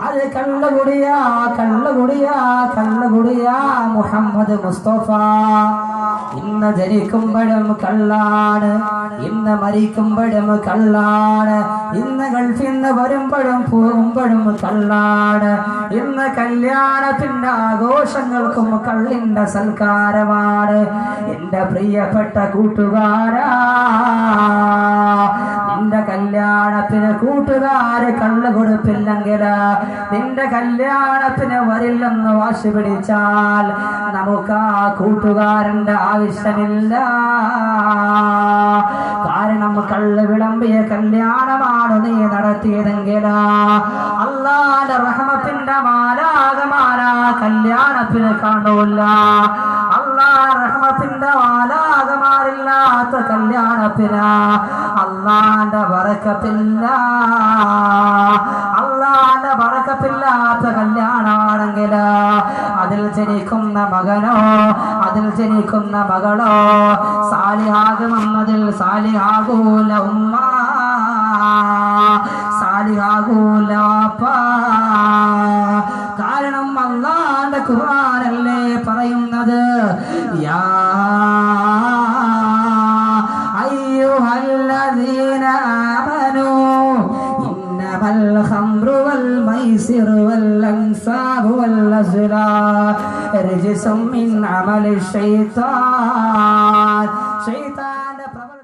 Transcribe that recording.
അത് കള്ളുകുടിയാ മുഹമ്മദ് മുസ്തഫ. ഇന്ന് ജനിക്കുമ്പോഴും കള്ളാണ്, ഇന്ന് മരിക്കുമ്പോഴും കള്ളാണ്, ഇന്ന് ഗൾഫിൽ നിന്ന് വരുമ്പോഴും പോകുമ്പോഴും കള്ളാണ്, ഇന്ന് കല്യാണത്തിന്റെ ആഘോഷങ്ങൾക്കും കള്ളിന്റെ സൽക്കാരമാണ്. എന്റെ പ്രിയപ്പെട്ട കൂട്ടുകാരാ, നിന്റെ കല്യാണത്തിന് കൂട്ടുകാര് കള്ള് കൊടുത്തില്ലെങ്കിൽ, നിന്റെ കല്യാണത്തിന് വരില്ലെന്ന് വാശി പിടിച്ചാൽ നമുക്ക് ആ കൂട്ടുകാരന്റെ ആവശ്യമില്ല. കാരണം കള്ള് വിളമ്പിയ കല്യാണമാണ് നീ നടത്തിയതെങ്കിൽ അല്ലാഹുവിന്റെ റഹ്മത്തിന്റെ മാലാഖമാരാ കല്യാണത്തിന് കാണൂല. അല്ലാഹുവിന്റെ റഹ്മത്തിന്റെ മാലാഖമാരില്ലാത്ത കല്യാണത്തിന് അല്ലാഹുവിന്റെ ബറക്കത്തില്ല. അല്ലാഹുവിന്റെ ബറക്കത്തില്ലാത്ത കല്യാണമാണെങ്കിൽ അതിൽ ജനിക്കുന്ന മകനോ അതിൽ ജനിക്കുന്ന മകളോ സാലിഹാകുമെന്നതിൽ സാലിഹാകൂല ഉമ്മ, സാലിഹാകൂല വാപ്പ. കാരണം അല്ലാഹുവിന്റെ ഖുർആനല്ലേ പറയുന്നത്, യാ അയ്യുഹല്ലദീന ആമനൂ ഇന്നമൽ ഖംറു വൽ മൈസിറു വൽ അൻസാബു വൽ അസ്ലാം റിജ്സും മിൻ അമലി ശൈത്താൻ.